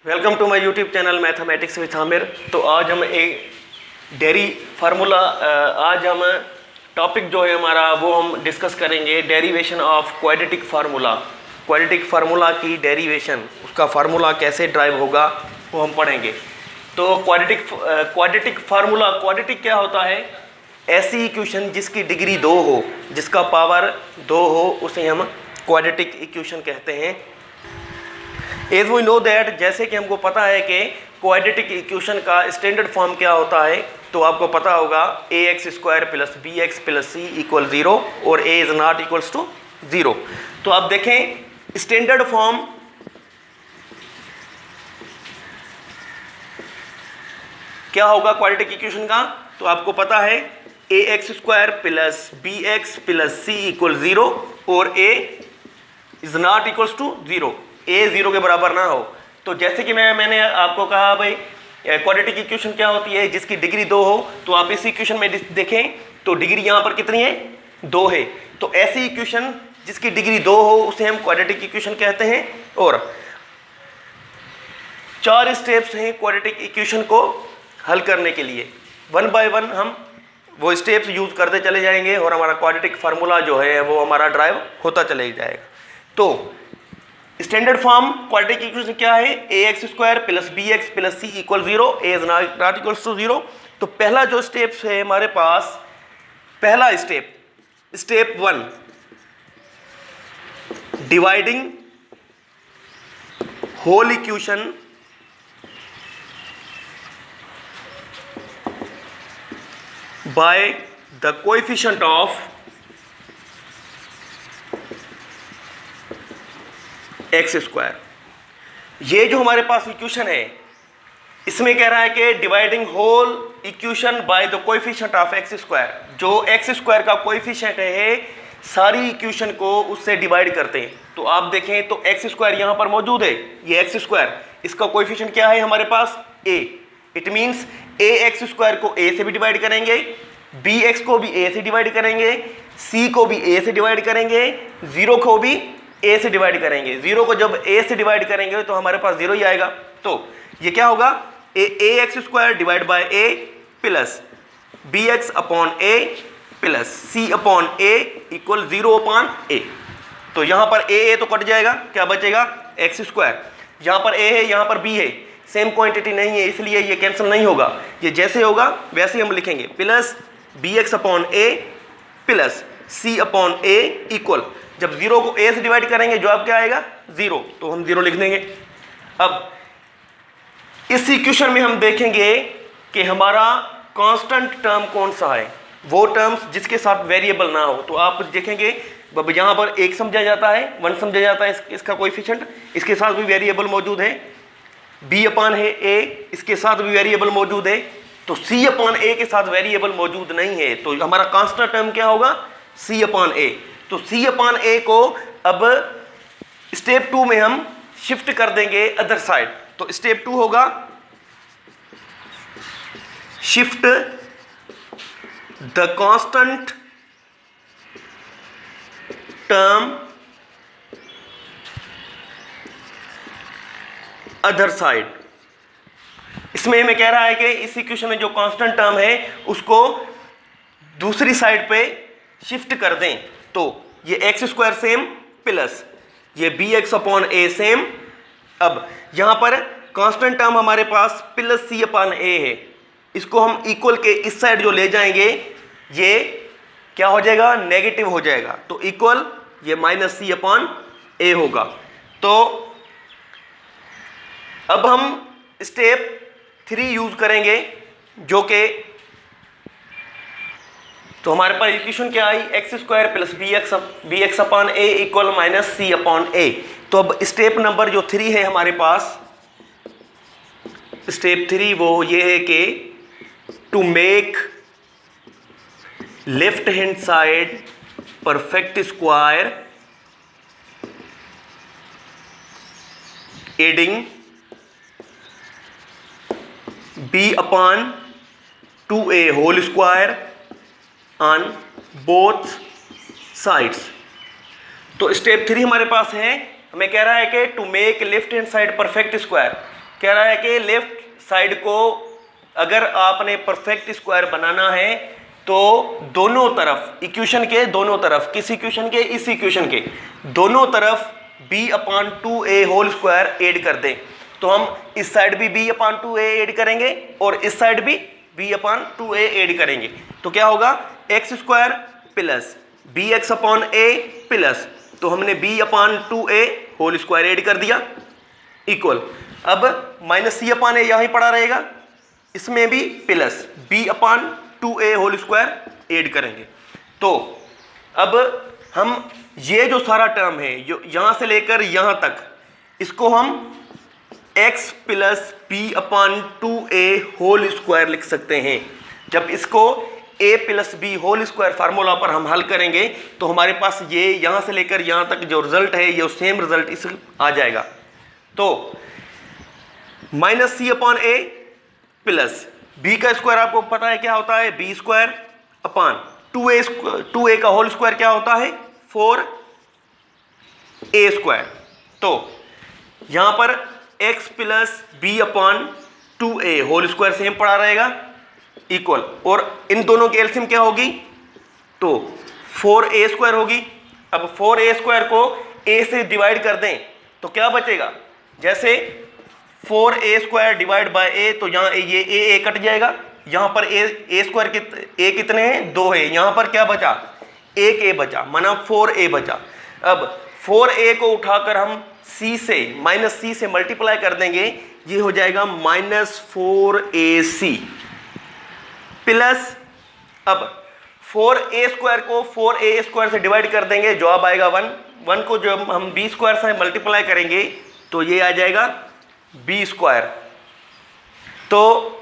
Welcome to my YouTube channel mathematics with Aamir. तो आज हम एक डेरी फार्मूला आज हम टॉपिक जो है हमारा वो हम डिस्कस करेंगे derivation of quadratic formula. Quadratic formula की डेरिवेशन, उसका फार्मूला कैसे ड्राइव होगा वो हम पढ़ेंगे। तो क्वाड्रेटिक फार्मूला, क्वाड्रेटिक क्या होता है? ऐसी इक्वेशन जिसकी डिग्री 2 हो, जिसका पावर 2 हो, उसे हम क्वाड्रेटिक इक्वेशन कहते हैं। एज वी नो दैट, जैसे कि हमको पता है कि क्वाड्रेटिक इक्वेशन का स्टैंडर्ड फॉर्म क्या होता है, तो आपको पता होगा ax² plus bx plus c equal 0 और a is not equals to 0। तो आप देखें स्टैंडर्ड फॉर्म क्या होगा क्वाड्रेटिक इक्वेशन का, तो आपको पता है ax² plus bx plus c equal 0 और a is not equals to 0, a 0 के बराबर ना हो। तो जैसे कि मैंने आपको कहा भाई क्वाड्रेटिक इक्वेशन क्या होती है, जिसकी डिग्री 2 हो। तो आप इस इक्वेशन में देखें तो डिग्री यहाँ पर कितनी है? 2 है। तो ऐसी इक्वेशन जिसकी डिग्री 2 हो उसे हम क्वाड्रेटिक इक्वेशन कहते हैं। और 4 स्टेप्स हैं क्वाड्रेटिक इक्वेशन को हल करने के लिए। वन बाय वन हम वो स्टेप्स यूज करते चले जाएंगे और हमारा क्वाड्रेटिक फार्मूला जो है वो हमारा ड्राइव होता चले जाएगा। तो स्टैंडर्ड फॉर्म क्वाड्रेटिक इक्वेशन क्या है? ax² plus bx plus c equal 0, a is not equals to 0। तो पहला जो स्टेप है हमारे पास, पहला step 1, dividing whole equation by the coefficient of x²। ये जो हमारे पास इक्वेशन है, इसमें कह रहा है कि dividing whole equation by the coefficient of x²। जो x² का कोएफिशिएंट है, सारी इक्वेशन को उससे डिवाइड करते हैं। तो आप देखें तो x² यहाँ पर मौजूद है, ये x², इसका कोएफिशिएंट क्या है हमारे पास? a। इट मीन्स ax² को a से भी डिवाइड करेंगे, bx को भी a से डिवाइड करेंगे, c को भी a से डिवाइड करेंगे, 0 को भी a से डिवाइड करेंगे। 0 को जब a से डिवाइड करेंगे तो हमारे पास 0 ही आएगा। तो ये क्या होगा? ax² divide by a plus bx upon a plus c upon a equal 0 upon a। तो यहाँ पर a तो कट जाएगा, क्या बचेगा? x²। यहाँ पर a है, यहाँ पर b है, सेम क्वांटिटी नहीं है, इसलिए ये कैंसिल नहीं होगा। ये जैसे होगा वैसे हम लिखेंगे, plus bx upon a plus c upon a equal, जब 0 को a से डिवाइड करेंगे जवाब क्या आएगा? 0। तो हम 0 लिख देंगे। अब इस इक्वेशन में हम देखेंगे कि हमारा कांस्टेंट टर्म कौन सा है, वो टर्म्स जिसके साथ वेरिएबल ना हो। तो आप देखेंगे यहाँ पर 1 समझा जाता है, 1 समझा जाता है इसका कोएफिशिएंट, इसके साथ भी वेरिएबल मौजूद है। b अपॉन है a, इसके साथ भी वेरिएबल मौजूद है। तो c अपॉन a के साथ वेरिएबल मौजूद नहीं है, तो हमारा कांस्टेंट टर्म क्या होगा? c upon a। तो c अपॉन a को अब स्टेप 2 में हम शिफ्ट कर देंगे अदर साइड। तो स्टेप 2 होगा shift the constant term other side. इसमें हमें कह रहा है कि इस इक्वेशन में जो कांस्टेंट टर्म है उसको दूसरी साइड पे शिफ्ट कर दें। तो ये x² सेम प्लस ये bx अपॉन a सेम। अब यहाँ पर कांस्टेंट टर्म हमारे पास प्लस c अपॉन a है, इसको हम इक्वल के इस साइड जो ले जाएंगे ये क्या हो जाएगा? नेगेटिव हो जाएगा। तो इक्वल ये माइनस c अपॉन a होगा। तो अब हम स्टेप 3 यूज करेंगे, जो कि तो हमारे पास इक्वेशन क्या आई? x² plus bx upon a equal minus c upon a। तो अब स्टेप नंबर जो 3 है हमारे पास, स्टेप 3 वो ये है कि to make left hand side perfect square adding b upon 2a whole square on both sides. तो स्टेप 3 हमारे पास है, हमें कह रहा है कि to make left hand side perfect square, कह रहा है कि लेफ्ट साइड को अगर आपने परफेक्ट स्क्वायर बनाना है तो दोनों तरफ, इक्वेशन के दोनों तरफ, किस इक्वेशन के, इस इक्वेशन के दोनों तरफ b/2a होल स्क्वायर ऐड कर दें। तो हम इस साइड भी b/2a ऐड करेंगे और इस साइड भी b/2a ऐड करेंगे। तो क्या होगा, x square plus bx/a plus, तो हमने b/2a होल स्क्वायर ऐड कर दिया इक्वल, अब माइनस c/a यहीं पड़ा रहेगा, इसमें भी plus b/2a whole square add करेंगे। तो अब हम ये जो सारा टर्म है जो यहां से लेकर यहां तक, इसको हम x plus b/2a whole square लिख सकते हैं। जब इसको a plus b whole square formula पर हम हल करेंगे तो हमारे पास ये यहां से लेकर यहां तक जो रिजल्ट है ये सेम रिजल्ट इस आ जाएगा। तो माइनस c/a प्लस b का स्क्वायर आपको पता है क्या होता है, b स्क्वायर अपान 2a का होल स्क्वायर क्या होता है, 4a स्क्वायर। तो यहां पर x plus b/2a whole square same पड़ा रहेगा इक्वल, और इन दोनों की एलसीएम क्या होगी, तो 4a स्क्वायर होगी। अब 4a स्क्वायर को a से डिवाइड कर दें तो क्या बचेगा, जैसे 4a square divide by a, तो यहाँ ये a कट जाएगा, यहाँ पर a स्क्वायर a कितने हैं, 2 है, यहाँ पर क्या बचा, एक a बचा, माना 4a बचा। अब 4a को उठाकर हम c से माइनस c से मल्टीप्लाई कर देंगे, ये हो जाएगा -4ac प्लस, अब 4a स्क्वायर को 4a स्क्वायर से डिवाइड कर देंगे, जवाब आएगा 1 को जब हम b स्क्वायर से मल्टीप्लाई करेंगे तो ये आ जाएगा b स्क्वायर। तो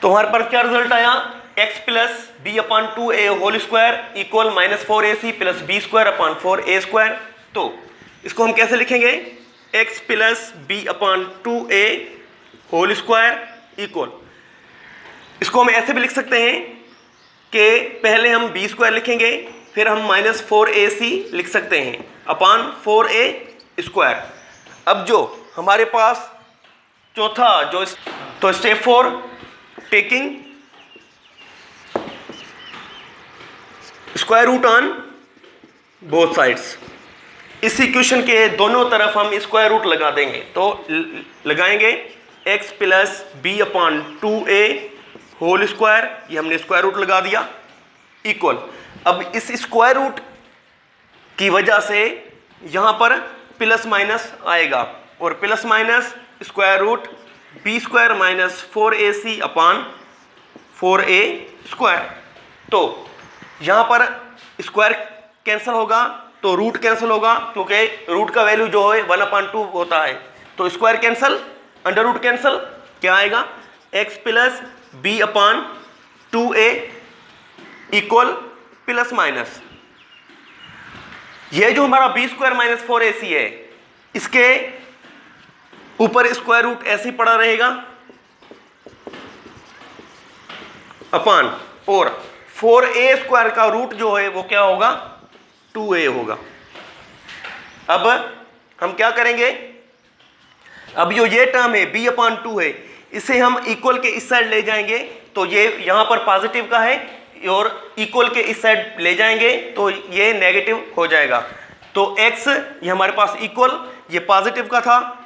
हमारे पास क्या रिजल्ट आया, x plus b/2a whole square equal -4ac plus b square upon 4a square. तो इसको हम कैसे लिखेंगे, x plus b/2a whole square equal, इसको हम ऐसे भी लिख सकते हैं कि पहले हम b स्क्वायर लिखेंगे फिर हम -4ac लिख सकते हैं अपान 4a स्क्वायर। अब जो हमारे पास चौथा जो, तो step 4 taking square root on both sides, इस इक्वेशन के दोनों तरफ हम स्क्वायर रूट लगा देंगे। तो लगाएंगे x plus b/2a whole square, ये हमने स्क्वायर रूट लगा दिया इक्वल, अब इस स्क्वायर रूट की वजह से यहां पर प्लस माइनस आएगा और plus minus square root b square minus 4ac upon 4a square. तो यहां पर स्क्वायर कैंसिल होगा तो रूट कैंसिल होगा, क्योंकि रूट का वैल्यू जो है 1/2 होता है। तो square cancel, under root cancel, क्या आएगा, x plus b/2a equal plus minus, ये जो हमारा b स्क्वायर माइनस 4ac है इसके ऊपर स्क्वायर रूट ऐसे ही पड़ा रहेगा अपान, और 4a स्क्वायर का रूट जो है वो क्या होगा, 2a होगा। अब हम क्या करेंगे, अब ये टर्म है b/2 है, इसे हम इक्वल के इस साइड ले जाएंगे तो ये यहां पर पॉजिटिव का है और इक्वल के इस साइड ले जाएंगे तो ये नेगेटिव हो जाएगा। तो x ये हमारे पास इक्वल, ये पॉजिटिव का था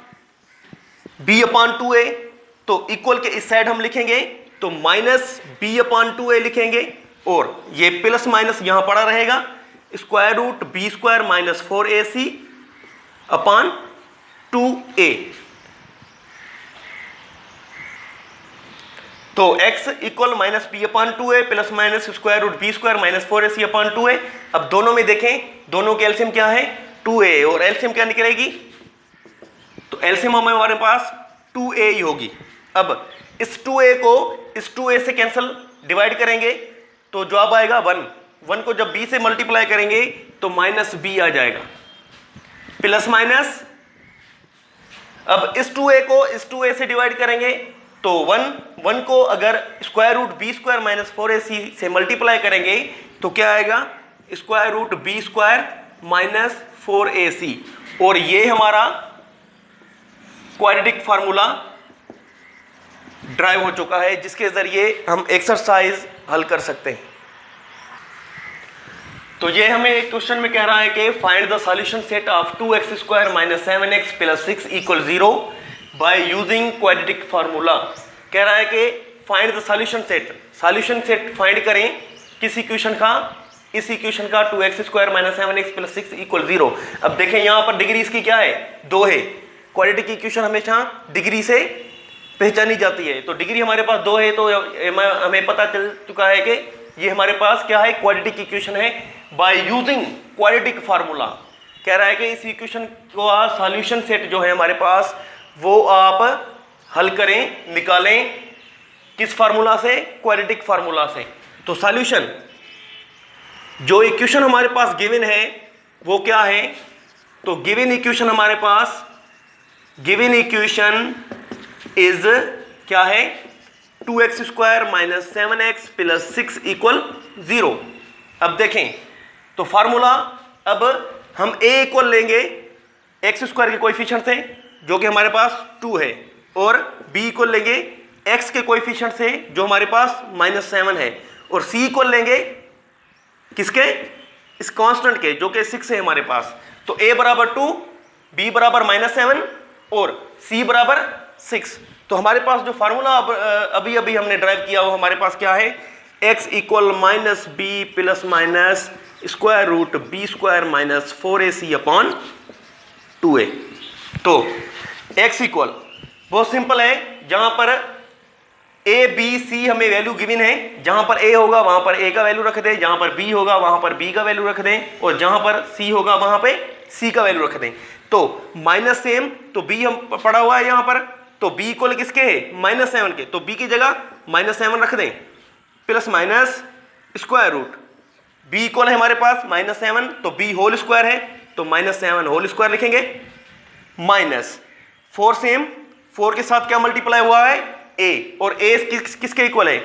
b/2a, तो इक्वल के इस साइड हम लिखेंगे तो माइनस b/2a लिखेंगे और ये प्लस माइनस यहां पड़ा रहेगा, square root b square minus 4ac upon 2a। तो x equal minus b/2a plus minus square root b square minus 4ac upon 2a। अब दोनों में देखें, दोनों के एलसीएम क्या है, 2a, और एलसीएम क्या निकलेगी, तो एलसीएम हमारे पास 2a ही होगी। अब इस 2a को इस 2a से कैंसिल डिवाइड करेंगे तो जवाब आएगा 1 को जब b से मल्टीप्लाई करेंगे तो माइनस b आ जाएगा प्लस माइनस, अब इस 2a को इस 2a से डिवाइड करेंगे तो 1 को अगर square root b square minus 4ac से मल्टीप्लाई करेंगे तो क्या आएगा, square root b square minus 4ac, और ये हमारा क्वाड्रेटिक फार्मूला ड्राइव हो चुका है, जिसके जरिए हम एक्सरसाइज हल कर सकते हैं। तो ये हमें क्वेश्चन में कह रहा है कि find the solution set of 2x square minus 7x plus 6 equal 0 by using quadratic formula. कह रहा है कि find the solution set find करें किस इक्वेशन का, इस इक्वेशन का 2x square minus 7x plus 6 equal 0। अब देखें यहाँ पर डिग्री इसकी क्या है, 2 है। क्वाड्रेटिक इक्वेशन हमेशा डिग्री से पहचानी जाती है, तो डिग्री हमारे पास 2 है, तो हमें पता चल चुका है कि ये हमारे पास क्या है, क्वाड्रेटिक इक्वेशन है। बाय यूजिंग क्वाड्रेटिक फार्मूला कह रहा है कि इस इक्वेशन का सॉल्यूशन सेट जो है हमारे पास वो आप हल करें, निकालें किस फार्मूला से, क्वाड्रेटिक फार्मूला से। तो सॉल्यूशन जो इक्वेशन हमारे पास गिवन है वो क्या है, तो गिवन इक्वेशन हमारे पास, गिवन इक्वेशन इज क्या है, 2x square minus 7x plus 6 equal 0। अब देखें तो फार्मूला, अब हम a इक्वल लेंगे x स्क्वायर के कोएफिशिएंट से जो कि हमारे पास 2 है, और b इक्वल लेंगे x के कोएफिशिएंट से जो हमारे पास -7 है, और c इक्वल लेंगे किसके, इस कांस्टेंट के जो कि 6 है हमारे पास। तो a बराबर 2, b बराबर -7 और c बराबर 6। तो हमारे पास जो फार्मूला अभी अभी हमने ड्राइव किया वो हमारे पास क्या है, x equal minus b plus minus square root b square minus 4ac upon 2a। तो x इक्वल बहुत सिंपल है, जहां पर a b c हमें वैल्यू गिवन है, जहां पर a होगा वहां पर a का वैल्यू रख दें, जहां पर b होगा वहां पर b का वैल्यू रख दें, और जहां पर c होगा वहां पे c का वैल्यू रख दें। तो माइनस सेम, तो b हम पढ़ा हुआ है यहाँ पर, तो b इक्वल किसके है, -7 के, तो b की जगह -7 रख दें, plus minus square root, b equal है हमारे पास -7, तो b होल स्क्वायर है, तो -7 होल स्क्वायर लिखेंगे, माइनस 4 सेम, 4 के साथ क्या मल्टीप्लाई हुआ है, a, और a किसके इक्वल है,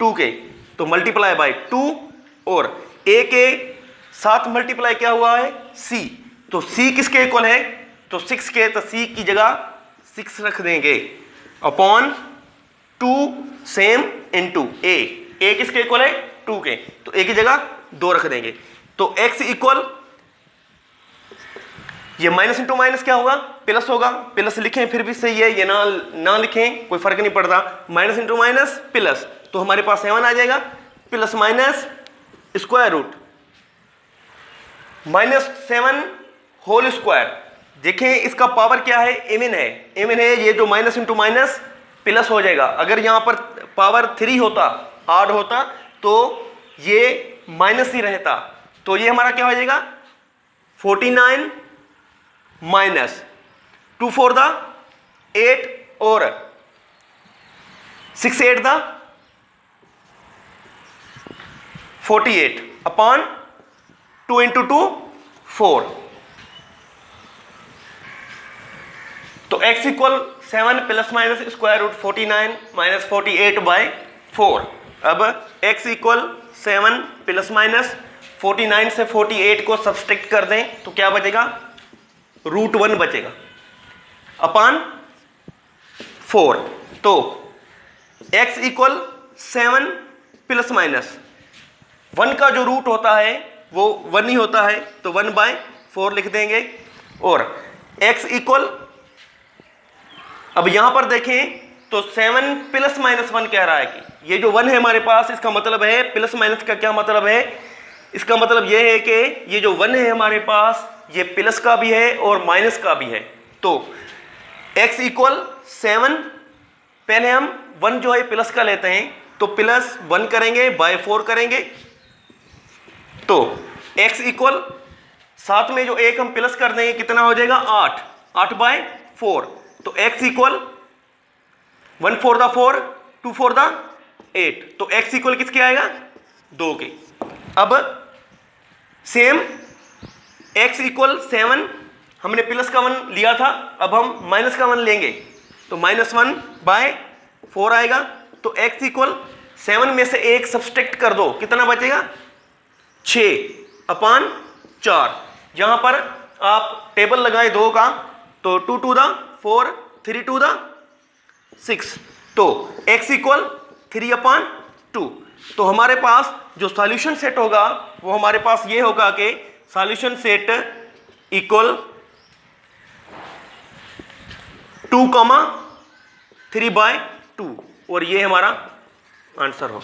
2 के, तो मल्टीप्लाई बाय 2, और a के साथ मल्टीप्लाई क्या हुआ है, c, तो c किसके इक्वल है, तो 6 के, तो c की जगह 6 रख देंगे, अपॉन 2 सेम इनटू a किसके इक्वल है, 2 के, तो a की जगह 2 रख देंगे। तो x इक्वल, ये माइनस इंटू माइनस क्या होगा, प्लस होगा, प्लस लिखें फिर भी सही है, ये ना लिखें कोई फर्क नहीं पड़ता, माइनस इंटू माइनस प्लस, तो हमारे पास 7 आ जाएगा, plus minus square root -7 whole square. देखें इसका पावर क्या है, इवन है, ये जो माइनस इंटू माइनस प्लस हो जाएगा। अगर यहाँ पर पावर 3 होता, आड होता, तो ये माइनस ही रहता, तो ये हमारा क्या हो जाएगा, 49 माइनस 2 4 दा 8 और 6 8 दा 48 अपॉन 2 इंटू 2 4। तो x equal 7 plus minus square root 49 minus 48 by 4। अब x इक्वल 7 प्लस माइनस 49 से 48 को सब्सट्रैक्ट कर दें तो क्या बचेगा, √1 बचेगा अपान 4। तो x इक्वल 7 प्लस माइनस 1 का जो रूट होता है वो 1 ही होता है, तो 1/4 लिख देंगे। और x इक्वल, अब यहां पर देखें तो 7 प्लस माइनस 1 कह रहा है कि ये जो 1 है हमारे पास, इसका मतलब है प्लस माइनस का क्या मतलब है, इसका मतलब ये है कि ये जो 1 है हमारे पास ये प्लस का भी है और माइनस का भी है। तो x इक्वल 7, पहले हम 1 जो है प्लस का लेते हैं, तो प्लस 1 करेंगे बाय 4 करेंगे, तो x इक्वल साथ में जो एक हम प्लस कर देंगे कितना हो जाएगा, 8/4। तो x इक्वल 1 4 दा 4, 2 4 दा 8, तो x इक्वल किसके आएगा, 2 के। अब सेम x इक्वल 7, हमने प्लस का 1 लिया था, अब हम माइनस का 1 लेंगे, तो -1/4 आएगा। तो x इक्वल 7 में से एक सब्सट्रैक्ट कर दो, कितना बचेगा, 6/4। जहां पर आप टेबल लगाए 2 का, तो 2 2 दा 4, 3 टू द 6, तो x इक्वल 3/2। तो हमारे पास जो सॉल्यूशन सेट होगा वो हमारे पास ये होगा कि सॉल्यूशन सेट इक्वल 2, 3/2, और ये हमारा आंसर हो।